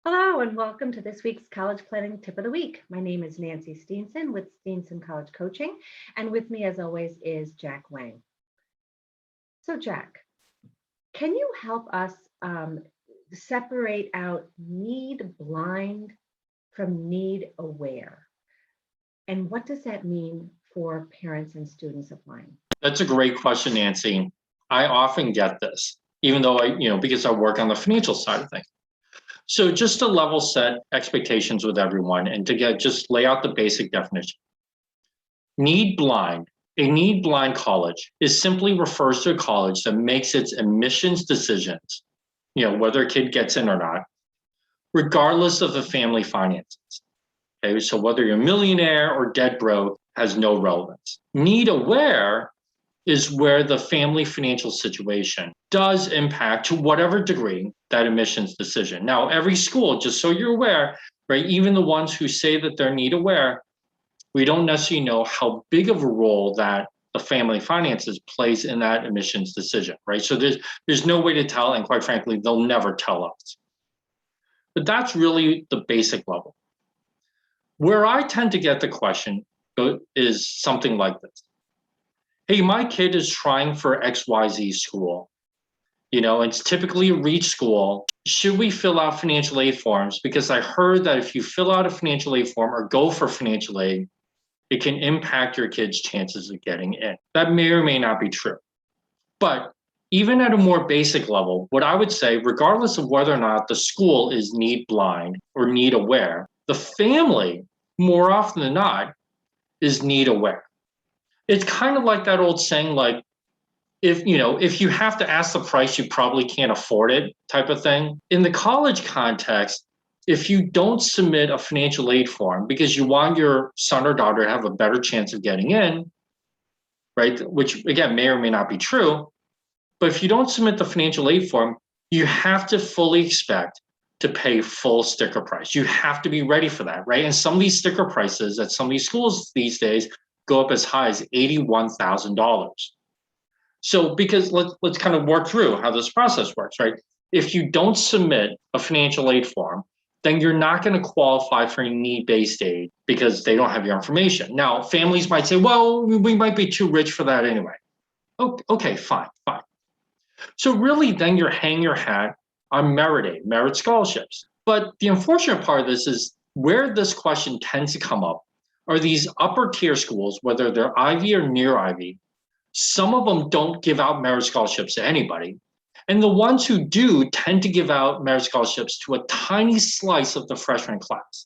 Hello and welcome to this week's College Planning Tip of the Week. My name is Nancy Steenson with Steenson College Coaching, and with me as always is Jack Wang. So Jack, can you help us separate out need blind from need aware? And what does that mean for parents and students applying? That's a great question, Nancy. I often get this, even though because I work on the financial side of things. So just to level set expectations with everyone and to just lay out the basic definition. A need blind college is simply refers to a college that makes its admissions decisions, whether a kid gets in or not, regardless of the family finances. Okay, so whether you're a millionaire or dead broke has no relevance. Need aware is where the family financial situation does impact to whatever degree that admissions decision. Now, every school, just so you're aware, right, even the ones who say that they're need aware, we don't necessarily know how big of a role that the family finances plays in that admissions decision, right? So there's no way to tell, and quite frankly, they'll never tell us. But that's really the basic level. Where I tend to get the question is something like this. Hey, my kid is trying for XYZ school. It's typically a reach school. Should we fill out financial aid forms? Because I heard that if you fill out a financial aid form or go for financial aid, it can impact your kid's chances of getting in. That may or may not be true. But even at a more basic level, what I would say, regardless of whether or not the school is need blind or need aware, the family, more often than not, is need aware. It's kind of like that old saying, like, if you have to ask the price, you probably can't afford it type of thing. In the college context, if you don't submit a financial aid form because you want your son or daughter to have a better chance of getting in, right, which again may or may not be true, but if you don't submit the financial aid form, you have to fully expect to pay full sticker price. You have to be ready for that, right? And some of these sticker prices at some of these schools these days go up as high as $81,000. So because let's kind of work through how this process works, right? If you don't submit a financial aid form, then you're not going to qualify for any need-based aid because they don't have your information. Now, families might say, well, we might be too rich for that anyway. Okay, fine. So really, then you're hanging your hat on merit scholarships. But the unfortunate part of this is where this question tends to come up are these upper tier schools, whether they're Ivy or near Ivy. Some of them don't give out merit scholarships to anybody. And the ones who do tend to give out merit scholarships to a tiny slice of the freshman class,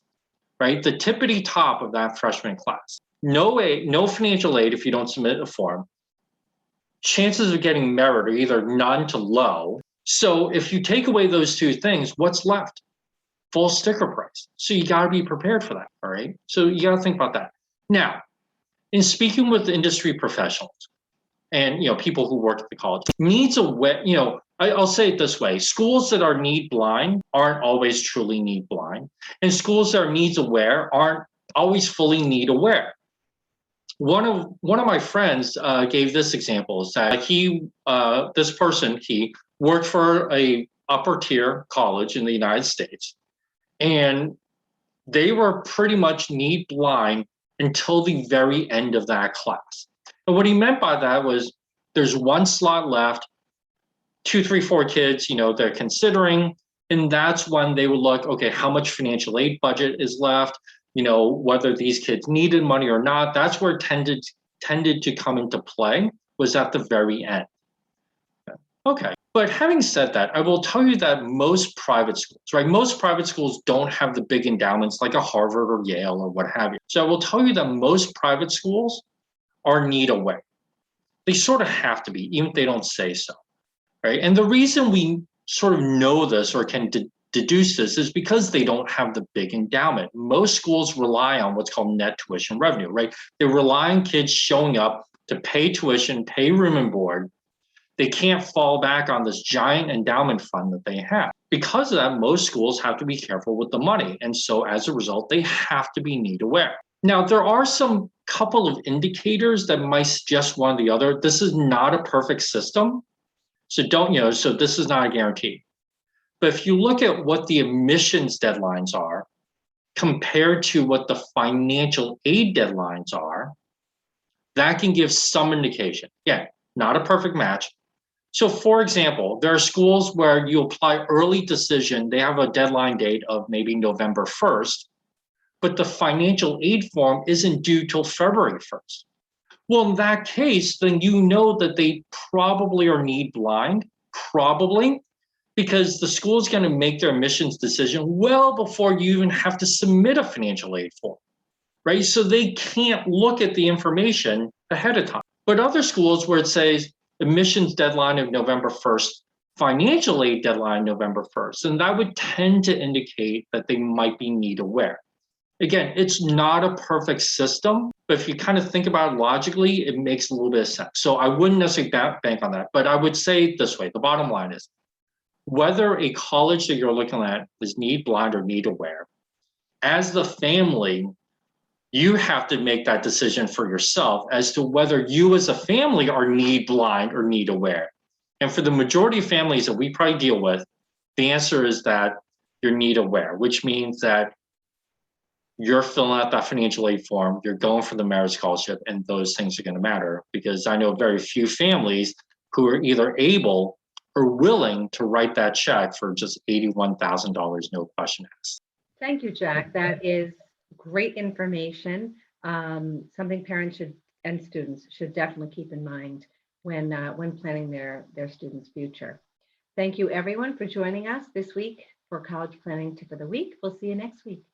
right? The tippity top of that freshman class. No financial aid if you don't submit a form. Chances of getting merit are either none to low. So if you take away those two things, what's left? Full sticker price. So you got to be prepared for that, all right? So you got to think about that. Now, in speaking with industry professionals and people who work at the college, I'll say it this way: schools that are need blind aren't always truly need blind, and schools that are needs aware aren't always fully need aware. One of my friends gave this example: is that he worked for a upper tier college in the United States, and they were pretty much need blind until the very end of that class. And what he meant by that was there's one slot left, 2, 3, 4 kids, they're considering, and that's when they would look, okay, how much financial aid budget is left, whether these kids needed money or not. That's where it tended to come into play, was at the very end. Okay. But having said that, I will tell you that most private schools don't have the big endowments like a Harvard or Yale or what have you. So I will tell you that most private schools are need aware. They sort of have to be, even if they don't say so, right? And the reason we sort of know this or can deduce this is because they don't have the big endowment. Most schools rely on what's called net tuition revenue, right? They rely on kids showing up to pay tuition, pay room and board. They can't fall back on this giant endowment fund that they have. Because of that, most schools have to be careful with the money. And so as a result, they have to be need aware. Now, there are some couple of indicators that might suggest one or the other. This is not a perfect system. So so this is not a guarantee. But if you look at what the admissions deadlines are compared to what the financial aid deadlines are, that can give some indication. Again, not a perfect match. So for example, there are schools where you apply early decision, they have a deadline date of maybe November 1st, but the financial aid form isn't due till February 1st. Well, in that case, then you know that they probably are need blind, probably, because the school is going to make their admissions decision well before you even have to submit a financial aid form, right? So they can't look at the information ahead of time. But other schools where it says admissions deadline of November 1st, financial aid deadline November 1st, and that would tend to indicate that they might be need aware. Again, it's not a perfect system, but if you kind of think about it logically, it makes a little bit of sense. So I wouldn't necessarily bank on that, but I would say this way, the bottom line is, whether a college that you're looking at is need blind or need aware, as the family, you have to make that decision for yourself as to whether you as a family are need blind or need aware. And for the majority of families that we probably deal with, the answer is that you're need aware, which means that you're filling out that financial aid form, you're going for the merit scholarship, and those things are going to matter, because I know very few families who are either able or willing to write that check for just $81,000, no question asked. Thank you, Jack. That is great information. Something parents should and students should definitely keep in mind when planning their students' future. Thank you, everyone, for joining us this week for College Planning Tip of the Week. We'll see you next week.